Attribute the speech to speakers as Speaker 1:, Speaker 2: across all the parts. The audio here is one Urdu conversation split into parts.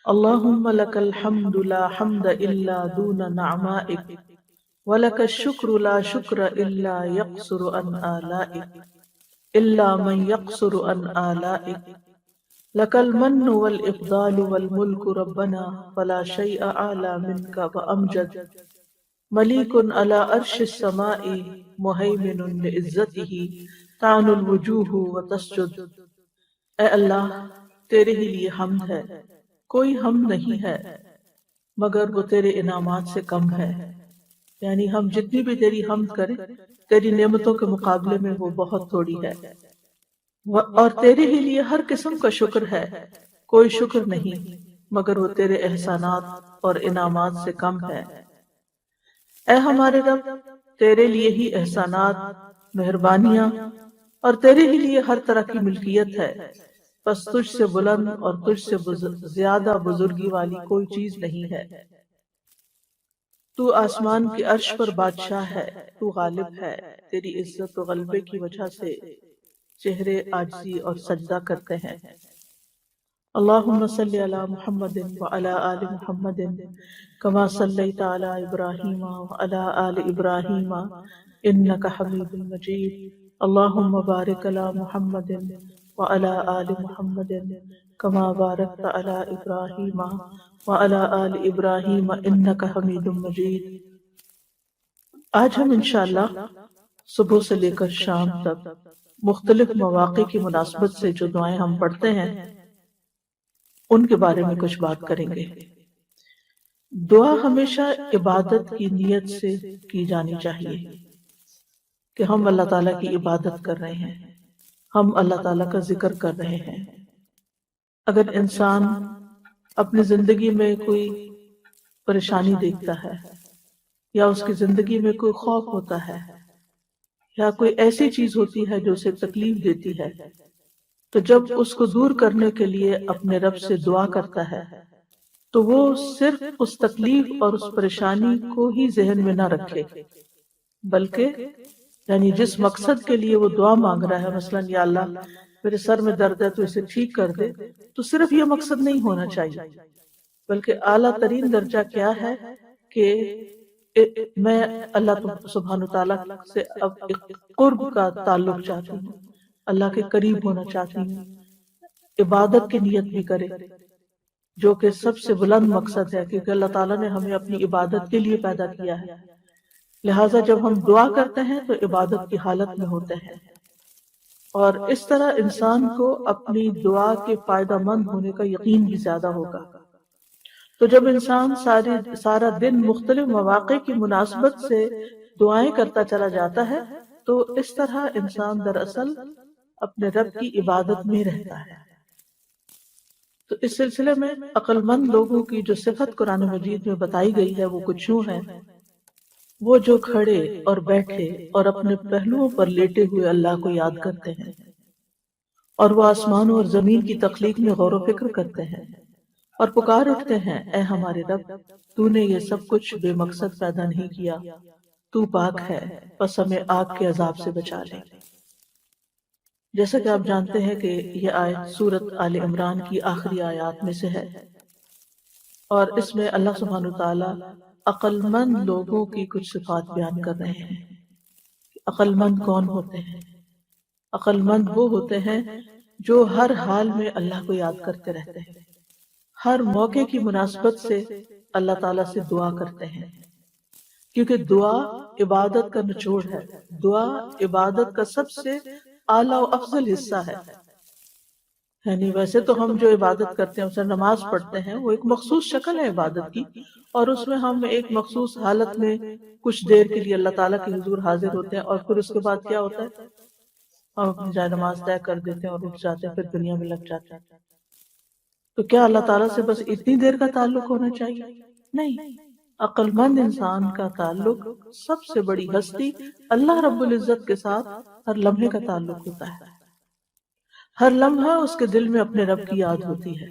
Speaker 1: اللهم لك الحمد لا حمد إلا دون نعمائك، ولك الشكر لا شكر إلا يقصر عن آلائك، إلا من يقصر عن آلائك. لك المن والإفضال والملك ربنا، فلا شيء أعلى منك وأمجد. مليك على عرش السماء، مهيمن لعزته تعن الوجوہ وتسجد. اے اللہ، تیرے ہی لیے حمد ہے، کوئی حمد نہیں ہے مگر وہ تیرے انعامات سے کم ہے. یعنی ہم جتنی بھی تیری حمد کریں تیری نعمتوں کے مقابلے میں وہ بہت تھوڑی ہے. اور تیرے ہی لیے ہر قسم کا شکر ہے، کوئی شکر نہیں مگر وہ تیرے احسانات اور انعامات سے کم ہے. اے ہمارے رب، تیرے لیے ہی احسانات، مہربانیاں اور تیرے ہی لیے ہر طرح کی ملکیت ہے. بس تجھ سے بلند اور تجھ سے زیادہ بزرگی والی کوئی چیز نہیں ہے. تو آسمان کی عرش پر بادشاہ ہے، تو غالب ہے. تیری عزت و غلبے کی وجہ سے چہرے عاجزی اور سجدہ کرتے ہیں. اللہم صلی علی محمد وعلی آل محمد کما صلیت علی ابراہیم وعلی آل ابراہیم انک حمید مجید. اللہم بارک علی محمد وعلی آل محمد کما بارکت علی ابراہیم وعلی آل ابراہیم انک حمید مجید. آج ہم انشاءاللہ صبح سے لے کر شام تک مختلف مواقع کی مناسبت سے جو دعائیں ہم پڑھتے ہیں ان کے بارے میں کچھ بات کریں گے. دعا ہمیشہ عبادت کی نیت سے کی جانی چاہیے کہ ہم اللہ تعالیٰ کی عبادت کر رہے ہیں، ہم اللہ تعالیٰ کا ذکر کر رہے ہیں. اگر انسان اپنی زندگی میں کوئی پریشانی دیکھتا ہے یا اس کی زندگی میں کوئی خوف ہوتا ہے یا کوئی ایسی چیز ہوتی ہے جو اسے تکلیف دیتی ہے، تو جب اس کو دور کرنے کے لیے اپنے رب سے دعا کرتا ہے تو وہ صرف اس تکلیف اور اس پریشانی کو ہی ذہن میں نہ رکھے، بلکہ یعنی جس مقصد کے لیے وہ دعا مانگ رہا ہے، مثلا یا اللہ میرے سر میں درد ہے تو اسے ٹھیک کر دے، تو صرف یہ مقصد نہیں ہونا چاہیے، بلکہ اعلیٰ ترین درجہ کیا ہے کہ میں اللہ سبحانہ تعالیٰ سے اب ایک قرب کا تعلق چاہتی ہوں، اللہ کے قریب ہونا چاہتی ہوں. عبادت کی نیت بھی کرے جو کہ سب سے بلند مقصد ہے، کیونکہ اللہ تعالیٰ نے ہمیں اپنی عبادت کے لیے پیدا کیا ہے. لہٰذا جب ہم دعا کرتے ہیں تو عبادت کی حالت میں ہوتے ہیں، اور اس طرح انسان کو اپنی دعا کے فائدہ مند ہونے کا یقین بھی زیادہ ہوگا. تو جب انسان سارا دن مختلف مواقع کی مناسبت سے دعائیں کرتا چلا جاتا ہے تو اس طرح انسان دراصل اپنے رب کی عبادت میں رہتا ہے. تو اس سلسلے میں عقل مند لوگوں کی جو صفت قرآن مجید میں بتائی گئی ہے وہ کچھ یوں ہے: وہ جو کھڑے اور بیٹھے اور اپنے پہلوؤں پر لیٹے ہوئے اللہ کو یاد کرتے ہیں، اور وہ آسمانوں اور زمین کی تخلیق میں غور و فکر کرتے ہیں اور پکار اٹھتے ہیں اے ہمارے رب، تو نے یہ سب کچھ بے مقصد پیدا نہیں کیا، تو پاک ہے، پس ہمیں آگ کے عذاب سے بچا لے. جیسا کہ آپ جانتے ہیں کہ یہ آیت سورۃ آل عمران کی آخری آیات میں سے ہے، اور اس میں اللہ سبحانہ وتعالیٰ عقل مند لوگوں کی کچھ صفات بیان کر رہے ہیں. عقل مند کون ہوتے ہیں؟ عقل مند وہ ہوتے ہیں جو ہر حال میں اللہ کو یاد کرتے رہتے ہیں، ہر موقع کی مناسبت سے اللہ تعالیٰ سے دعا کرتے ہیں، کیونکہ دعا عبادت کا نچوڑ ہے. دعا عبادت کا سب سے اعلیٰ و افضل حصہ ہے. یعنی ویسے تو ہم جو عبادت کرتے ہیں اسے نماز پڑھتے ہیں، وہ ایک مخصوص شکل ہے عبادت کی، اور اس میں ہم ایک مخصوص حالت میں کچھ دیر کے لیے اللہ تعالیٰ کے حضور حاضر ہوتے ہیں، اور پھر اس کے بعد کیا ہوتا ہے، ہم اپنی جائے نماز طے کر دیتے ہیں اور اٹھ جاتے ہیں، پھر دنیا میں لگ جاتے ہیں. تو کیا اللہ تعالیٰ سے بس اتنی دیر کا تعلق ہونا چاہیے؟ نہیں. عقل مند انسان کا تعلق سب سے بڑی ہستی اللہ رب العزت کے ساتھ ہر لمحے کا تعلق ہوتا ہے. ہر لمحہ اس کے دل میں اپنے رب کی یاد ہوتی ہے،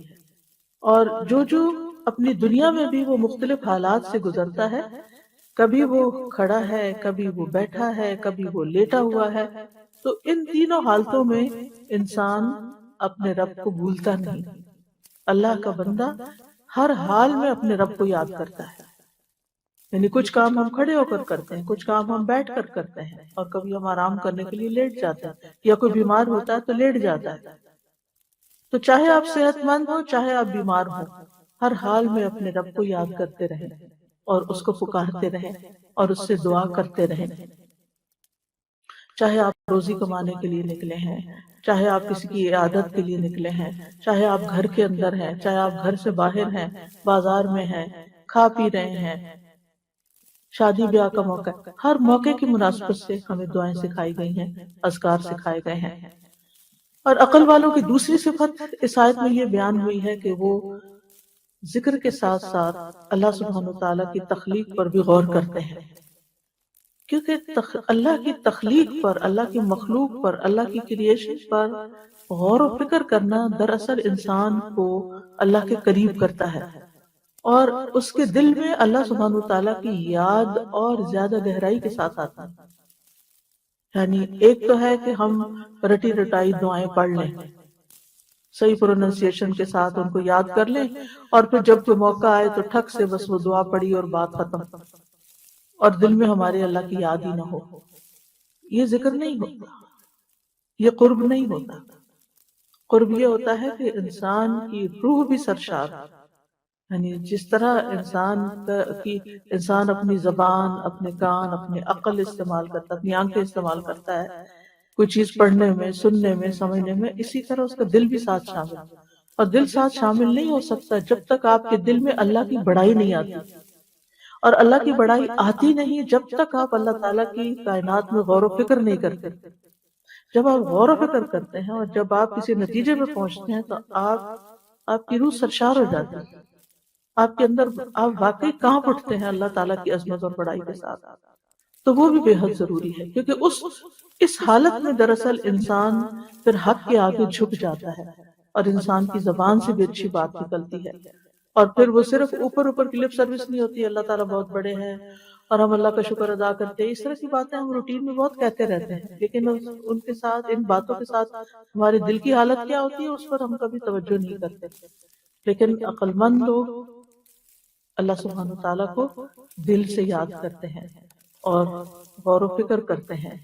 Speaker 1: اور جو اپنی دنیا میں بھی وہ مختلف حالات سے گزرتا ہے، کبھی وہ کھڑا ہے، کبھی وہ بیٹھا ہے، کبھی وہ لیٹا ہوا ہے، تو ان تینوں حالتوں میں انسان اپنے رب کو بھولتا نہیں. اللہ کا بندہ ہر حال میں اپنے رب کو یاد کرتا ہے. یعنی کچھ کام ہم کھڑے ہو کر کرتے ہیں، کچھ کام ہم بیٹھ کر کرتے ہیں، اور کبھی ہم آرام کرنے کے لیے لیٹ جاتے ہیں، یا کوئی بیمار ہوتا ہے تو لیٹ جاتا ہے. تو چاہے آپ صحت مند ہو، چاہے آپ بیمار ہو، ہر حال میں اپنے رب کو یاد کرتے رہیں اور اس کو پکارتے رہیں اور اس سے دعا کرتے رہیں. چاہے آپ روزی کمانے کے لیے نکلے ہیں، چاہے آپ کسی کی عیادت کے لیے نکلے ہیں، چاہے آپ گھر کے اندر ہیں، چاہے آپ گھر سے باہر ہیں، بازار میں ہیں، کھا پی رہے ہیں، شادی بیاہ کا موقع ہے، ہر موقع کی مناسبت سے ہمیں دعائیں سکھائی گئی ہیں، اذکار سکھائے گئے ہیں. اور عقل والوں کی دوسری صفت اس آیت میں یہ بیان ہوئی ہے کہ وہ ذکر کے ساتھ ساتھ اللہ سبحانہ وتعالیٰ کی تخلیق پر بھی غور کرتے ہیں. کیونکہ اللہ کی تخلیق پر، اللہ کی مخلوق پر، اللہ کی کریشن پر غور و فکر کرنا دراصل انسان کو اللہ کے قریب کرتا ہے، اور اس کے دل میں اللہ سبحانہ وتعالیٰ کی یاد اور زیادہ گہرائی کے ساتھ آتا ہے. یعنی ایک تو ہے کہ ہم رٹی رٹائی دعائیں پڑھ لیں، صحیح پروننسیشن کے ساتھ ان کو یاد کر لیں، اور پھر جب کوئی موقع آئے تو ٹھک سے بس وہ دعا پڑھی اور بات ختم، اور دل میں ہمارے اللہ کی یاد ہی نہ ہو. یہ ذکر نہیں ہوتا، یہ قرب نہیں ہوتا. قرب یہ ہوتا ہے کہ انسان کی روح بھی سرشار، یعنی جس طرح انسان اپنی زبان، اپنے کان، اپنے عقل استعمال کرتا ہے، اپنی آنکھیں استعمال کرتا ہے کوئی چیز پڑھنے میں، سننے میں، سمجھنے میں، اسی طرح اس کا دل بھی ساتھ شامل. اور دل ساتھ شامل نہیں ہو سکتا جب تک آپ کے دل میں اللہ کی بڑائی نہیں آتی، اور اللہ کی بڑائی آتی نہیں جب تک آپ اللہ تعالیٰ کی کائنات میں غور و فکر نہیں کرتے. جب آپ غور و فکر کرتے ہیں اور جب آپ کسی نتیجے میں پہنچتے ہیں تو آپ کی روح سرشار ہو جاتی ہے، آپ کے اندر آپ واقعی کانپ اٹھتے ہیں اللہ تعالیٰ کی عظمت اور بڑائی کے ساتھ. تو وہ بھی بے حد ضروری ہے، کیونکہ اس حالت میں دراصل انسان پھر حق کے آگے جھک جاتا ہے، اور انسان کی زبان سے بھی اچھی بات نکلتی ہے. اور پھر وہ صرف اوپر اوپر کی لپ سروس نہیں ہوتی، اللہ تعالیٰ بہت بڑے ہیں اور ہم اللہ کا شکر ادا کرتے ہیں، اس طرح کی باتیں ہم روٹین میں بہت کہتے رہتے ہیں، لیکن ان کے ساتھ، ان باتوں کے ساتھ ہمارے دل کی حالت کیا ہوتی ہے اس پر ہم کبھی توجہ نہیں کرتے. لیکن عقل مند لوگ اللہ سبحانہ وتعالیٰ کو دل سے یاد کرتے ہیں اور غور و فکر کرتے ہیں،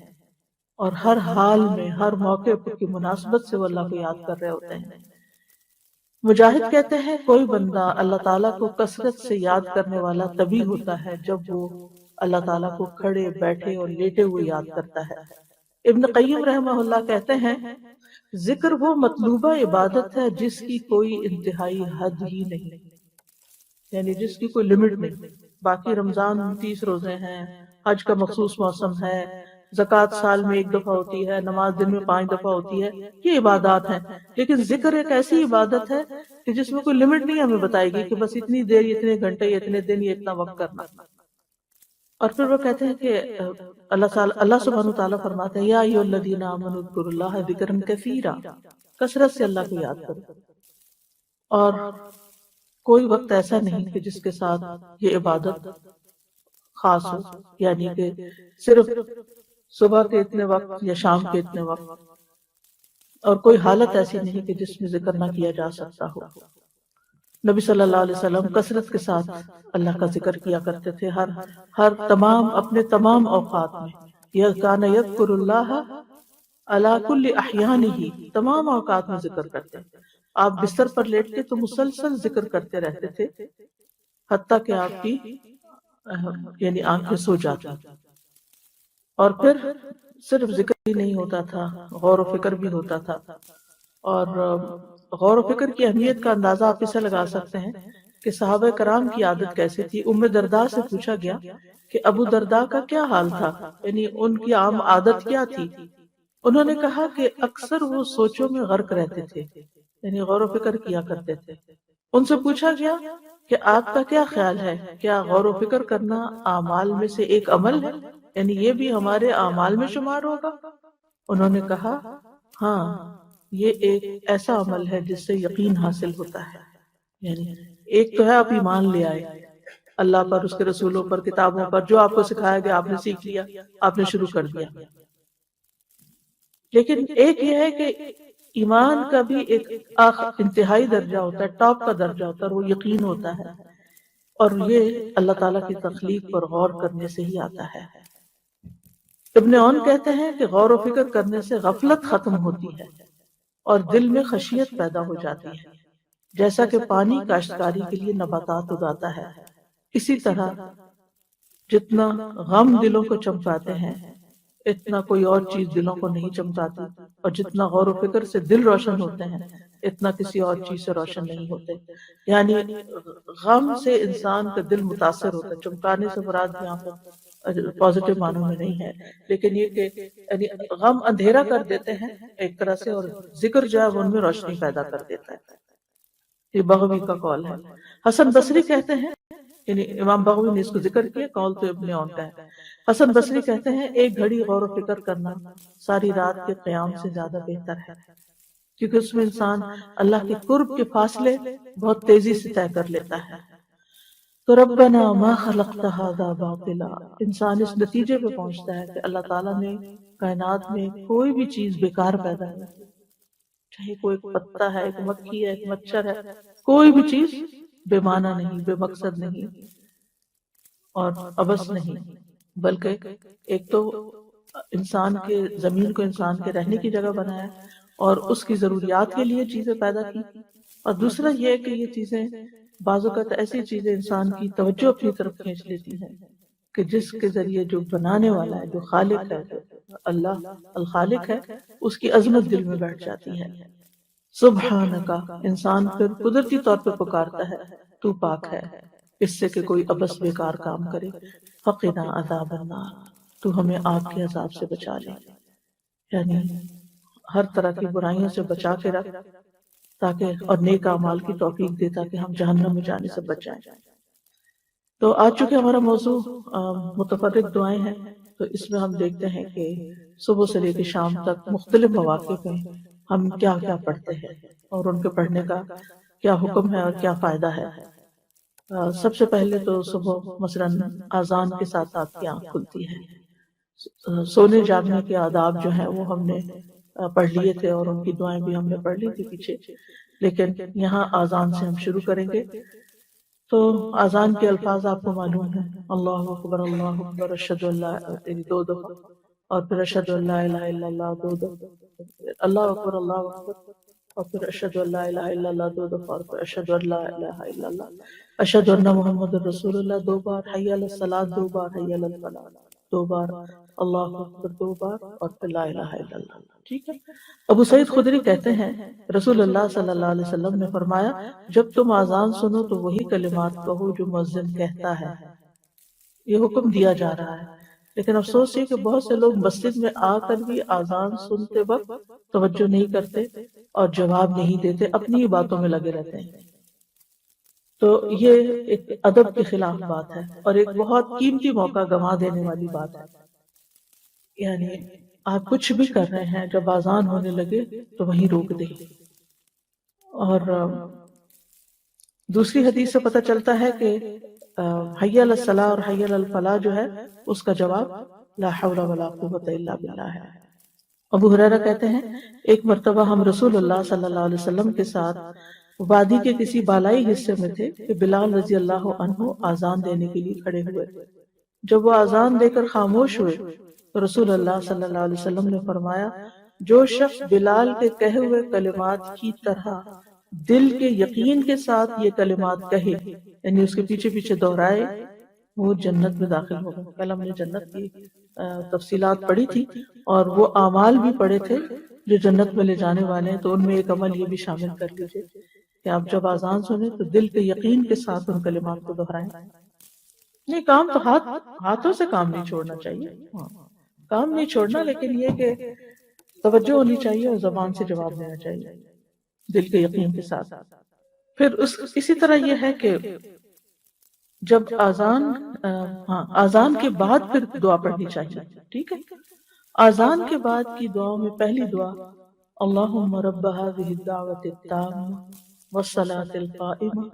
Speaker 1: اور ہر حال میں، ہر موقع کی مناسبت سے وہ اللہ کو یاد کر رہے ہوتے ہیں. مجاہد کہتے ہیں کوئی بندہ اللہ تعالیٰ کو کثرت سے یاد کرنے والا تبھی ہوتا ہے جب وہ اللہ تعالیٰ کو کھڑے، بیٹھے اور لیٹے ہوئے یاد کرتا ہے. ابن قیم رحمہ اللہ کہتے ہیں ذکر وہ مطلوبہ عبادت ہے جس کی کوئی انتہائی حد ہی نہیں، یعنی جس کی کوئی لمٹ نہیں. باقی رمضان 30 روزے ہیں، حج کا مخصوص موسم ہے، زکوٰۃ سال میں 1 دفعہ ہوتی ہے، نماز دن میں 5 دفعہ ہوتی ہے، یہ عبادات ہیں. لیکن ذکر ایک ایسی عبادت ہے کہ جس میں کوئی لمٹ نہیں ہمیں بتائے گی کہ بس اتنی دیر، اتنے گھنٹے، اتنے دن، یہ اتنا وقت کرنا. اور پھر وہ کہتے ہیں کہ اللہ سبحانہ وتعالیٰ فرماتے ہیں یا ایھا الذین آمنوا اذکروا اللہ ذکرا کثیرا، کثرت سے اللہ کو یاد کرو. اور کوئی وقت ایسا نہیں کہ جس کے ساتھ یہ عبادت خاص ہو، یعنی کہ صرف صبح کے اتنے وقت یا شام کے اتنے وقت، اور کوئی حالت ایسی نہیں کہ جس میں ذکر نہ کیا جا سکتا ہو. نبی صلی اللہ علیہ وسلم کثرت کے ساتھ اللہ کا ذکر کیا کرتے تھے، اپنے تمام اوقات میں. کان یذکر اللہ علی کل احیانہ، تمام اوقات میں ذکر کرتے. آپ بستر پر لیٹتے تو مسلسل ذکر کرتے رہتے تھے حتیٰ کہ آپ کی یعنی آنکھیں سو جاتی. اور پھر صرف ذکر ہی نہیں ہوتا تھا، غور و فکر بھی ہوتا تھا. اور غور و فکر کی اہمیت کا اندازہ آپ اسے لگا سکتے ہیں کہ صحابہ کرام کی عادت کیسی تھی. ام درداء سے پوچھا گیا کہ ابو درداء کا کیا حال تھا، یعنی ان کی عام عادت کیا تھی. انہوں نے کہا کہ اکثر وہ سوچوں میں غرق رہتے تھے، یعنی غور و فکر کیا کرتے تھے. ان سے پوچھا گیا کہ آپ کا کیا خیال ہے، کیا غور و فکر کرنا اعمال میں سے ایک عمل ہے، یعنی یہ بھی ہمارے اعمال میں شمار ہوگا؟ انہوں نے کہا ہاں، یہ ایک ایسا عمل ہے جس سے یقین حاصل ہوتا ہے. یعنی ایک تو ہے آپ ایمان لے آئے اللہ پر، اس کے رسولوں پر، کتابوں پر، جو آپ کو سکھایا گیا آپ نے سیکھ لیا، آپ نے شروع کر دیا. لیکن ایک یہ ہے کہ ایمان کا بھی ایک انتہائی درجہ ہوتا ہے، ٹاپ کا درجہ ہوتا ہے، اور وہ یقین ہوتا ہے، اور یہ اللہ تعالیٰ کی تخلیق پر غور کرنے سے ہی آتا ہے۔ ابن عون کہتے ہیں کہ غور و فکر کرنے سے غفلت ختم ہوتی ہے اور دل میں خشیت پیدا ہو جاتی ہے، جیسا کہ پانی کاشتکاری کے لیے نباتات اگاتا ہے، اسی طرح جتنا غم دلوں کو چمکاتے ہیں اتنا کوئی اور چیز دلوں کو نہیں چمکاتی، اور جتنا غور و فکر سے دل روشن ہوتے ہیں اتنا کسی اور چیز سے روشن نہیں ہوتے۔ یعنی غم سے انسان کا دل متاثر ہوتا ہے، چمکانے سے مراد یہاں پر پازیٹیو معنوں میں نہیں ہے، لیکن یہ کہ یعنی غم اندھیرا کر دیتے ہیں ایک طرح سے، اور ذکر جو ہے وہ ان میں روشنی پیدا کر دیتا ہے۔ یہ بغوی کا قول ہے۔ حسن بصری کہتے ہیں، یعنی امام بغوی نے اس کو ذکر کیا، قول تو ابن عون کا ہے۔ حسن بصری کہتے ہیں ایک گھڑی غور و فکر کرنا ساری رات کے قیام سے زیادہ بہتر ہے، کیونکہ اس میں انسان اللہ کے قرب کے فاصلے بہت تیزی سے طے کر لیتا ہے۔ تو ربنا ما خلقت ھذا باطلا، انسان اس نتیجے پہ پہنچتا ہے کہ اللہ تعالیٰ نے کائنات میں کوئی بھی چیز بیکار پیدا نہیں کی، چاہے کوئی پتا ہے، ایک مکھی ہے، ایک مچھر ہے، کوئی بھی چیز بے معنی نہیں، بے مقصد نہیں اور عبث نہیں، بلکہ ایک تو انسان کے زمین کو انسان کے رہنے کی جگہ بنایا اور اس کی ضروریات کے لیے چیزیں پیدا کی، اور دوسرا یہ کہ یہ چیزیں بعض اوقات ایسی چیزیں انسان کی توجہ اپنی طرف کھینچ لیتی ہیں کہ جس کے ذریعے جو بنانے والا ہے، جو خالق ہے، جو اللہ الخالق ہے، اس کی عظمت دل میں بیٹھ جاتی ہے۔ سبحانکا، انسان پھر قدرتی طور پہ پکارتا ہے تو پاک ہے اس سے کہ کوئی عبث بیکار کام کرے۔ فقنا عذاب النار، تو ہمیں آگ کے عذاب سے بچا لے، یعنی ہر طرح کی برائیوں سے بچا کے رکھ تاکہ، اور نیک اعمال کی توفیق دے تاکہ ہم جہنم میں جانے سے بچ جائیں۔ تو آج چونکہ ہمارا موضوع متفرق دعائیں ہیں، تو اس میں ہم دیکھتے ہیں کہ صبح سے لے کے شام تک مختلف مواقع پہ ہم کیا کیا پڑھتے ہیں اور ان کے پڑھنے کا کیا حکم ہے اور کیا فائدہ ہے۔ سب سے پہلے تو صبح مثلاً اذان کے ساتھ آپ کی آنکھ کھلتی ہے، سونے جاگنے کے آداب جو ہیں وہ ہم نے پڑھ لیے تھے اور ان کی دعائیں بھی ہم نے پڑھ لی تھی پیچھے، لیکن یہاں اذان سے ہم شروع کریں گے۔ تو اذان کے الفاظ آپ کو معلوم ہے، اللہ اکبر اللہ اکبر، اشہد ان لا، دو دفعہ، اور پھر اشہد ان لا الہ الا اللہ دو دفعہ، اللہ اکبر اللہ اکبر، اور پھر اشہد ان لا الہ الا اللہ دو دفعہ، اور پھر اشہد ان لا الہ الا اللہ، اشہد ان محمد رسول اللہ دو بار، حی علی الصلاۃ دو بار، حی علی الفلاح دو بار، اللہ اکبر دو بار، اور پھر لا الہ الا اللہ۔ ٹھیک ہے۔ ابو سعید خدری کہتے ہیں رسول اللہ صلی اللہ علیہ وسلم نے فرمایا، جب تم اذان سنو تو وہی کلمات کہو جو مؤذن کہتا ہے۔ یہ حکم دیا جا رہا ہے، لیکن افسوس یہ کہ بہت سے لوگ مسجد میں آ کر بھی اذان سنتے وقت توجہ نہیں کرتے اور جواب نہیں دیتے، اپنی ہی باتوں میں لگے رہتے ہیں۔ تو یہ ایک ادب کے خلاف بات ہے اور ایک بہت قیمتی موقع گنوا دینے والی بات ہے۔ یعنی آپ کچھ بھی کر رہے ہیں، جب اذان ہونے لگے تو وہیں روک دیں۔ اور دوسری حدیث سے پتہ چلتا ہے کہ حی علی الصلاۃ اور حی علی الفلاح جو ہے اس کا جواب لا حول ولا قوت الا باللہ ہے۔ ابو ہریرہ کہتے ہیں ایک مرتبہ ہم رسول اللہ صلی اللہ علیہ وسلم کے ساتھ وادی کے کسی بالائی حصے میں تھے کہ بلال رضی اللہ عنہ اذان دینے کے لیے کھڑے ہوئے۔ جب وہ اذان دے کر خاموش ہوئے تو رسول اللہ صلی اللہ علیہ وسلم نے فرمایا، جو شخص بلال کے کہے ہوئے کلمات کی طرح دل کے یقین کے ساتھ یہ کلمات کہے، یعنی اس کے پیچھے پیچھے دہرائے، وہ جنت میں داخل ہوگا۔ کل ہم نے جنت کی تفصیلات پڑھی تھی اور وہ اعمال بھی پڑھے تھے جو جنت میں لے جانے والے ہیں، تو ان میں ایک عمل یہ بھی شامل کر لیجئے کہ آپ جب اذان سنیں تو دل کے یقین کے ساتھ ان کلمات کو دہرائیں۔ نہیں، کام تو ہاتھوں سے کام نہیں چھوڑنا چاہیے، کام نہیں چھوڑنا، لیکن یہ کہ توجہ ہونی چاہیے اور زبان سے جواب دینا چاہیے دل کے یقین کے ساتھ۔ پھر اسی طرح یہ ہے کہ جب اذان کے بعد پھر دعا پڑھنی چاہیے، ٹھیک ہے۔ اذان کے بعد کی دعاؤں میں پہلی دعا اللہم رب هذه الدعوة التامة والصلاة القائمة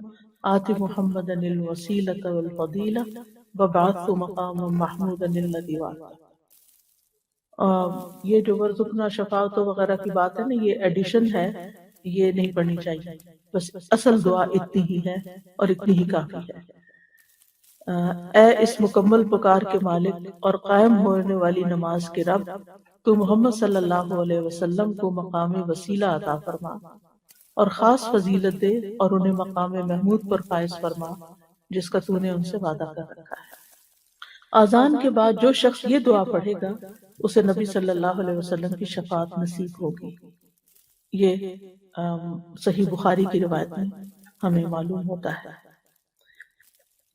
Speaker 1: آت محمدا الوسیلة والفضیلة وابعثه مقاما محمودا الذی وعدته۔ یہ جو ورزقنا شفاعت وغیرہ کی بات ہے نا، یہ ایڈیشن ہے، یہ نہیں پڑھنی چاہیے، بس اصل دعا اتنی ہی ہے اور اتنی ہی کافی ہے۔ اے اس مکمل پکار کے مالک اور قائم ہونے والی نماز کے رب، تو محمد صلی اللہ علیہ وسلم کو مقام وسیلہ عطا فرما اور خاص فضیلت دے اور انہیں مقام محمود پر فائز فرما جس کا تو نے ان سے وعدہ کر رکھا ہے۔ اذان کے بعد جو شخص یہ دعا پڑھے گا اسے نبی صلی اللہ علیہ وسلم کی شفاعت نصیب ہوگی۔ یہ صحیح بخاری کی روایت میں ہمیں معلوم ہوتا ہے۔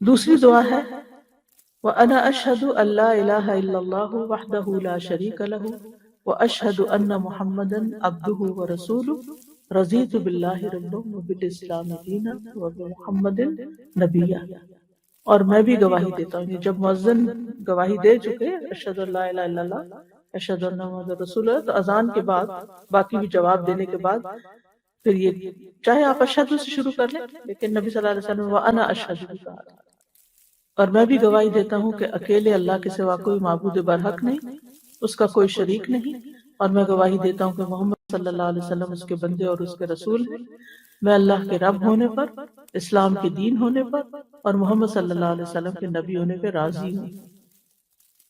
Speaker 1: دوسری دعا ہے وَأَنَا أَشْهَدُ أَن لَا إِلَهَ إِلَّا اللَّهُ وَحْدَهُ لَا شَرِيكَ لَهُ وَأَشْهَدُ أَنَّ مُحَمَّدًا عَبْدُهُ وَرَسُولُهُ رَضِيتُ بِاللَّهِ رَبًّا وَبِالْإِسْلَامِ دِينًا وَبِمُحَمَّدٍ نَبِيًّا۔ اور میں بھی گواہی دیتا ہوں، جب مؤذن گواہی دے چکے اشہد ان لا الہ الا اللہ اشہد ان محمد رسول اللہ، تو اذان کے بعد باقی بھی جواب دینے کے بعد پھر یہ چاہے آپ اشہد سے شروع کر لیں، لیکن نبی صلی اللہ علیہ وسلم وَأَنَا أَشْهَدُ بھی کہا تھا۔ اور میں بھی گواہی دیتا ہوں کہ اکیلے اللہ کے سوا کوئی معبود برحق نہیں، اس کا کوئی شریک نہیں، اور میں گواہی دیتا ہوں کہ محمد صلی اللہ علیہ وسلم اس کے بندے اور اس کے رسول ہیں۔ میں اللہ کے رب ہونے پر، اسلام کے دین ہونے پر اور محمد صلی اللہ علیہ وسلم کے نبی ہونے پہ راضی ہوں۔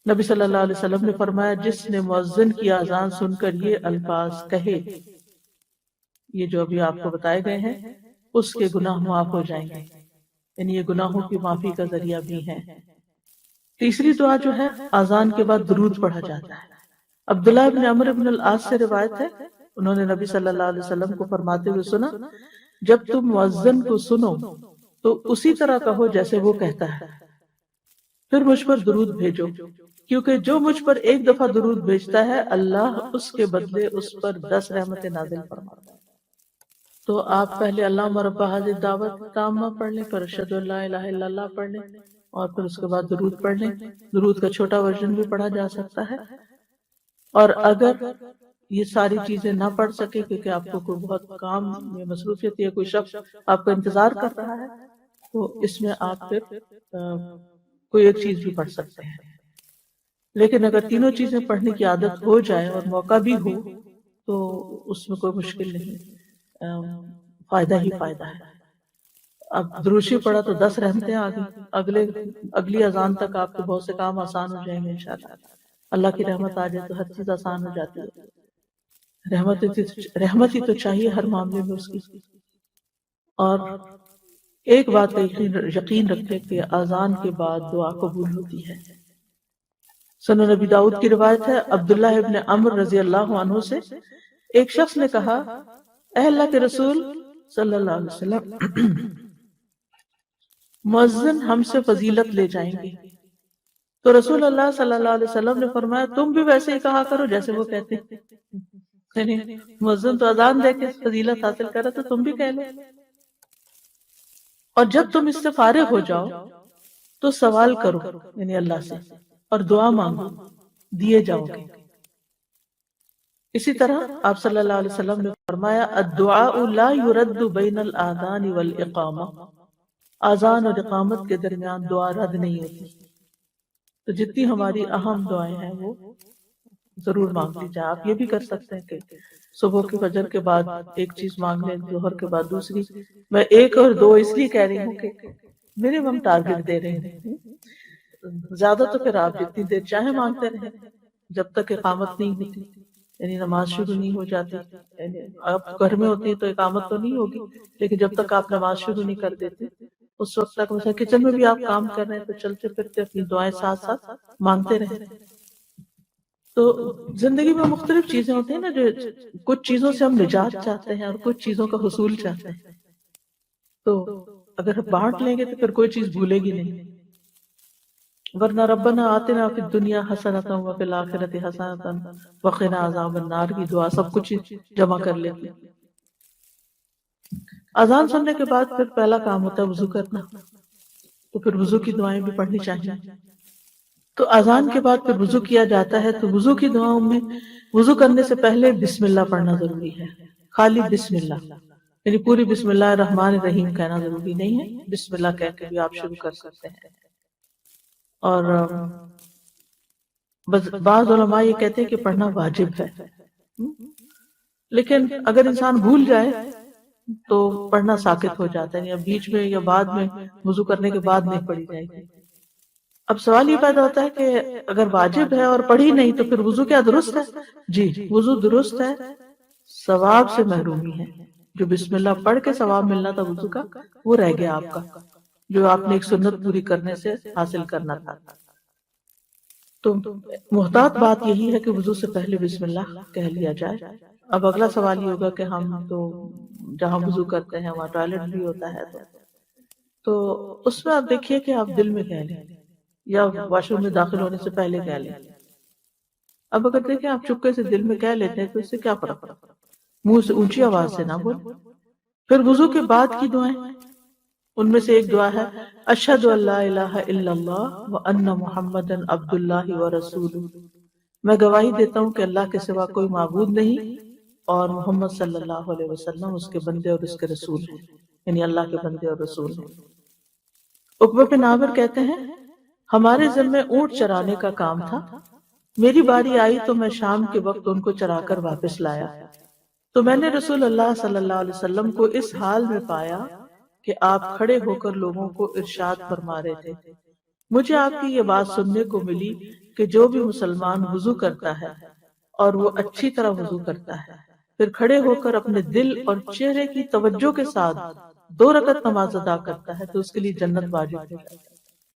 Speaker 1: نبی صلی اللہ علیہ وسلم نے فرمایا جس نے مؤذن کی اذان سن کر یہ الفاظ کہے، یہ جو ابھی آپ کو بتائے گئے ہیں، اس کے گناہ معاف ہو جائیں گے، یعنی یہ گناہوں کی معافی کا ذریعہ بھی ہے۔ تیسری دعا جو ہے اذان کے بعد درود پڑھا جاتا ہے۔ عبداللہ ابن عمرو بن العاص سے روایت ہے، انہوں نے نبی صلی اللہ علیہ وسلم کو فرماتے ہوئے سنا جب تم مؤذن کو سنو تو اسی طرح کہو جیسے وہ کہتا ہے، پھر مجھ پر درود بھیجو، کیونکہ جو مجھ پر ایک دفعہ درود بھیجتا ہے اللہ اس کے بدلے اس پر 10 رحمتیں نازل فرماتا ہے۔ تو آپ پہلے اللہم رب ھذہ الدعوۃ التامہ پڑھ لیں، پھر اشہد ان لا الہ الا اللہ پڑھ لیں، اور پھر اس کے بعد درود پڑھ لیں۔ درود کا چھوٹا ورژن بھی پڑھا جا سکتا ہے، اور اگر یہ ساری چیزیں نہ پڑھ سکے کیونکہ آپ کو کوئی بہت کام میں مصروفیت ہے، کوئی شخص آپ کا انتظار کر رہا ہے، تو اس میں آپ پھر کوئی ایک چیز بھی پڑھ سکتے ہیں۔ لیکن اگر تینوں چیزیں پڑھنے کی عادت ہو جائے اور موقع بھی ہو تو اس میں کوئی مشکل نہیں، فائدہ ہی فائدہ ہے۔ اب دروشی پڑھا تو 10 رحمتیں آ گئی، اگلی اذان تک آپ کے بہت سے کام آسان ہو جائیں گے انشاءاللہ۔ اللہ کی رحمت آ جائے تو ہر چیز آسان ہو جاتی ہے۔ رحمت ہی تو چاہیے ہر معاملے میں اس کی۔ اور ایک بات کا یقین رکھے کہ اذان کے بعد دعا قبول ہوتی ہے۔ سنن نبی داؤد کی روایت ہے، عبداللہ ابن عمرو رضی اللہ عنہ سے ایک شخص نے کہا اے اللہ کے رسول صلی اللہ علیہ وسلم، مؤذن ہم سے فضیلت لے جائیں گے، تو رسول اللہ صلی اللہ علیہ وسلم نے فرمایا تم بھی ویسے ہی کہا کرو جیسے وہ کہتے ہیں، یعنی مؤذن تو اذان دے کے فضیلت حاصل کرے تو تم بھی کہہ لو، اور جب تم اس سے فارغ ہو جاؤ تو سوال کرو یعنی اللہ سے، اور دعا مانگو، دیے جاؤ گے۔ اسی طرح آپ صلی اللہ علیہ وسلم نے فرمایا الدعاء لا يرد بین الاذان والاقامہ، اذان اور اقامت کے درمیان دعا رد نہیں ہوتی۔ تو جتنی ہماری اہم دعائیں ہیں وہ ضرور مانگ لی جائے۔ آپ یہ بھی کر سکتے ہیں کہ صبح کے فجر کے بعد ایک چیز مانگ لیں، ظہر کے بعد دوسری۔ میں ایک اور دو اس لیے کہہ رہی ہوں کہ منیمم ٹارگٹ دے رہے ہیں، زیادہ تو پھر آپ جتنی دیر چاہے مانگتے رہیں جب تک اقامت نہیں ہوتی، یعنی نماز شروع نہیں ہو جاتی۔ یعنی آپ گھر میں ہوتی تو اقامت تو نہیں ہوگی، لیکن جب تک آپ نماز شروع نہیں کر دیتے اس وقت تک، مثلا کچن میں بھی آپ کام کر رہے ہیں تو چلتے پھرتے اپنی دعائیں ساتھ ساتھ مانگتے رہیں۔ تو زندگی میں مختلف چیزیں ہوتی ہیں نا، جو کچھ چیزوں سے ہم نجات چاہتے ہیں اور کچھ چیزوں کا حصول چاہتے ہیں، تو اگر بانٹ لیں گے تو پھر کوئی چیز بھولے گی نہیں۔ ورنہ ربنا آتنا فی الدنیا حسنۃ وفی الآخرۃ حسنۃ وقنا عذاب النار کی دعا سب کچھ جمع کر لیتی۔ اذان سننے کے بعد پھر پہلا کام ہوتا ہے وضو کرنا، تو پھر وضو کی دعائیں بھی پڑھنی چاہیے۔ تو اذان کے بعد پھر وضو کیا جاتا ہے، تو وضو کی دعاؤں میں وضو کرنے سے پہلے بسم اللہ پڑھنا ضروری ہے، خالی بسم اللہ، یعنی پوری بسم اللہ الرحمن الرحیم کہنا ضروری نہیں ہے، بسم اللہ کہہ کے بھی آپ شروع کر سکتے ہیں۔ اور بس بعض علماء یہ کہتے ہیں کہ پڑھنا واجب ہے، لیکن اگر انسان بھول جائے تو پڑھنا ساقط ہو جاتا ہے، یا بیچ میں یا بعد میں وضو کرنے کے بعد نہیں پڑھی جائے گی۔ اب سوال یہ پیدا ہوتا ہے کہ اگر واجب ہے اور پڑھی نہیں تو پھر وضو کیا درست ہے؟ جی وضو درست ہے، ثواب سے محرومی ہے۔ جو بسم اللہ پڑھ کے ثواب ملنا تھا وضو کا، وہ رہ گیا آپ کا، جو آپ نے ایک سنت پوری کرنے سے حاصل کرنا تھا۔ تو محتاط بات یہی ہے کہ وضو سے پہلے بسم اللہ کہہ لیا جائے۔ اب اگلا سوال یہ ہوگا کہ ہم تو جہاں وضو کرتے ہیں وہاں ٹوائلٹ بھی ہوتا ہے، تو اس میں آپ دیکھیے کہ آپ دل میں کہہ لیں یا واش روم میں داخل ہونے سے پہلے کہہ لیں۔ اب اگر دیکھیں آپ چپکے سے دل میں کہہ لیتے ہیں تو اس سے کیا فرق پڑتا؟ منہ سے اونچی آواز سے نہ بول۔ پھر وضو کے بعد کی دعائیں، ان میں سے ایک دعا ہے اشہد ان لا الہ الا اللہ وان محمدا عبد اللہ ورسولہ، میں گواہی دیتا ہوں کہ اللہ کے سوا کوئی معبود نہیں اور محمد صلی اللہ علیہ وسلم اس کے بندے اور اس کے رسول ہیں، یعنی اللہ کے بندے اور رسول ہیں۔ عقبہ بن عامر کہتے ہیں ہمارے ذمے اونٹ چرانے کا کام تھا، میری باری آئی تو میں شام کے وقت ان کو چرا کر واپس لایا، تو میں نے رسول اللہ صلی اللہ علیہ وسلم کو اس حال میں پایا کہ آپ کھڑے ہو کر لوگوں کو ارشاد فرما رہے تھے۔ مجھے آپ کی یہ بات سننے کو ملی کہ جو بھی مسلمان وضو کرتا ہے اور وہ اچھی طرح وضو کرتا ہے، پھر کھڑے ہو کر اپنے دل اور چہرے کی توجہ کے ساتھ 2 رکعت نماز ادا کرتا ہے تو اس کے لیے جنت واجب ہے۔